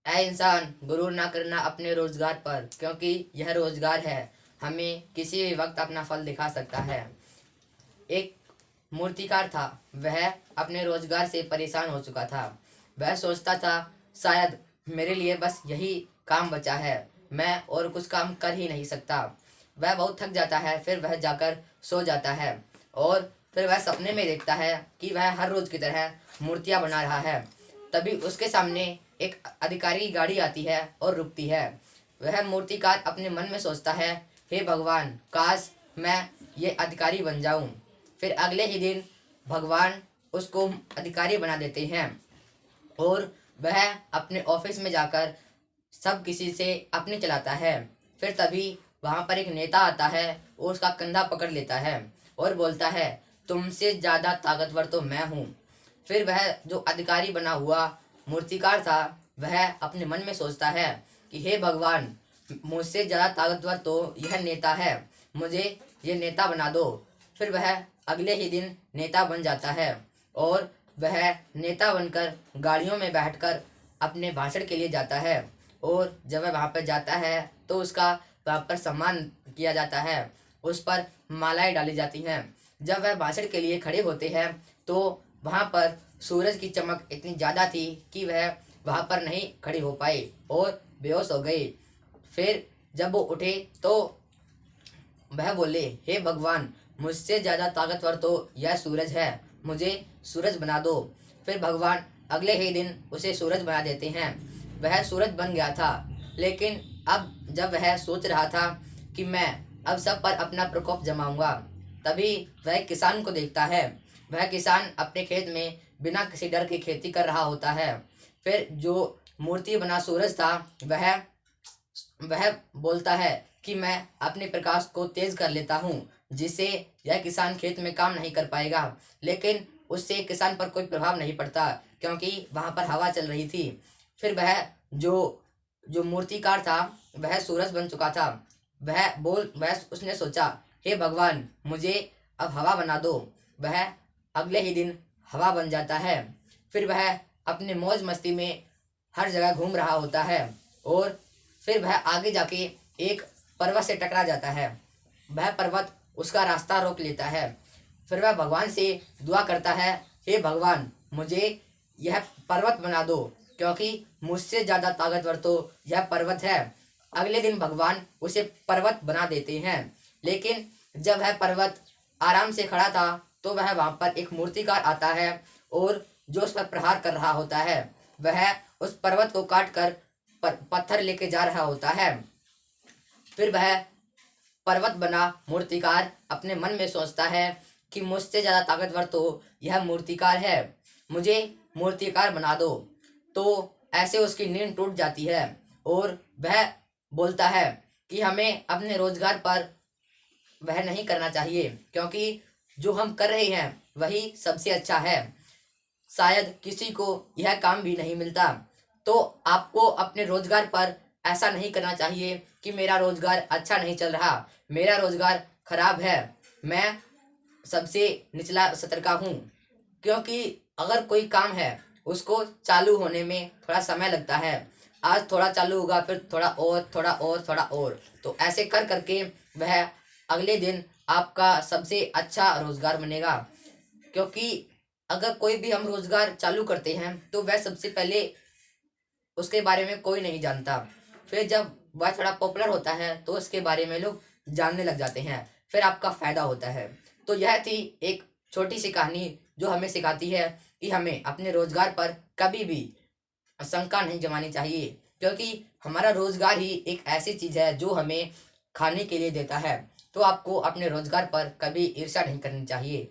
ऐ इंसान, गुरूर ना करना अपने रोजगार पर, क्योंकि यह रोजगार है हमें किसी भी वक्त अपना फल दिखा सकता है। एक मूर्तिकार था। वह अपने रोजगार से परेशान हो चुका था। वह सोचता था, शायद मेरे लिए बस यही काम बचा है, मैं और कुछ काम कर ही नहीं सकता। वह बहुत थक जाता है, फिर वह जाकर सो जाता है और फिर वह सपने में देखता है कि वह हर रोज की तरह मूर्तियां बना रहा है। तभी उसके सामने एक अधिकारी की गाड़ी आती है और रुकती है। वह मूर्तिकार अपने मन में सोचता है, हे भगवान, काश मैं ये अधिकारी बन जाऊं। फिर अगले ही दिन भगवान उसको अधिकारी बना देते हैं और वह अपने ऑफिस में जाकर सब किसी से अपनी चलाता है। फिर तभी वहां पर एक नेता आता है और उसका कंधा पकड़ लेता है और बोलता है, तुमसे ज्यादा ताकतवर तो मैं हूँ। फिर वह जो अधिकारी बना हुआ मूर्तिकार था, वह अपने मन में सोचता है कि हे भगवान, मुझसे ज्यादा ताकतवर तो यह नेता है, मुझे ये नेता बना दो। फिर वह अगले ही दिन नेता बन जाता है और वह नेता बनकर गाड़ियों में बैठकर अपने भाषण के लिए जाता है। और जब वह वहाँ पर जाता है तो उसका वहाँ पर सम्मान किया जाता है, उस पर मालाएं डाली जाती हैं। जब वह भाषण के लिए खड़े होते हैं तो वहाँ पर सूरज की चमक इतनी ज़्यादा थी कि वह वहाँ पर नहीं खड़ी हो पाए और बेहोश हो गई। फिर जब वो उठे तो वह बोले, हे भगवान, मुझसे ज्यादा ताकतवर तो यह सूरज है, मुझे सूरज बना दो। फिर भगवान अगले ही दिन उसे सूरज बना देते हैं। वह सूरज बन गया था, लेकिन अब जब वह सोच रहा था कि मैं अब सब पर अपना प्रकोप जमाऊंगा, तभी वह एक किसान को देखता है। वह किसान अपने खेत में बिना किसी डर के खेती कर रहा होता है। फिर जो मूर्ति बना सूरज था, वह वह बोलता है कि मैं अपने प्रकाश को तेज कर लेता हूँ, जिससे यह किसान खेत में काम नहीं कर पाएगा। लेकिन उससे किसान पर कोई प्रभाव नहीं पड़ता, क्योंकि वहां पर हवा चल रही थी। फिर वह जो जो मूर्तिकार था, वह सूरज बन चुका था। वह उसने सोचा, हे भगवान, मुझे अब हवा बना दो। वह अगले ही दिन हवा बन जाता है। फिर वह अपने मौज मस्ती में हर जगह घूम रहा होता है और फिर वह आगे जाके एक पर्वत से टकरा जाता है। वह पर्वत उसका रास्ता रोक लेता है। फिर वह भगवान से दुआ करता है, हे भगवान, मुझे यह पर्वत बना दो, क्योंकि मुझसे ज्यादा ताकतवर तो यह पर्वत है। अगले दिन भगवान उसे पर्वत बना देते हैं। लेकिन जब वह पर्वत आराम से खड़ा था तो वह वहां पर एक मूर्तिकार आता है और जो उस पर प्रहार कर रहा होता है, वह उस पर्वत को काट कर पत्थर लेके जा रहा होता है। फिर वह पर्वत बना मूर्तिकार अपने मन में सोचता है कि मुझसे ज्यादा ताकतवर तो यह मूर्तिकार है, मुझे मूर्तिकार बना दो। तो ऐसे उसकी नींद टूट जाती है और वह बोलता है कि हमें अपने रोजगार पर वह नहीं करना चाहिए, क्योंकि जो हम कर रहे हैं वही सबसे अच्छा है। शायद किसी को यह काम भी नहीं मिलता। तो आपको अपने रोजगार पर ऐसा नहीं करना चाहिए कि मेरा रोजगार अच्छा नहीं चल रहा, मेरा रोजगार खराब है, मैं सबसे निचला स्तर का हूँ। क्योंकि अगर कोई काम है, उसको चालू होने में थोड़ा समय लगता है। आज थोड़ा चालू होगा, फिर थोड़ा और, थोड़ा और, थोड़ा और, तो ऐसे कर करके वह अगले दिन आपका सबसे अच्छा रोजगार बनेगा। क्योंकि अगर कोई भी हम रोजगार चालू करते हैं तो वह सबसे पहले उसके बारे में कोई नहीं जानता। फिर जब वह थोड़ा पॉपुलर होता है तो उसके बारे में लोग जानने लग जाते हैं, फिर आपका फायदा होता है। तो यह थी एक छोटी सी कहानी जो हमें सिखाती है कि हमें अपने रोजगार पर कभी भी शंका नहीं जमानी चाहिए, क्योंकि हमारा रोजगार ही एक ऐसी चीज है जो हमें खाने के लिए देता है। तो आपको अपने रोजगार पर कभी ईर्ष्या नहीं करनी चाहिए।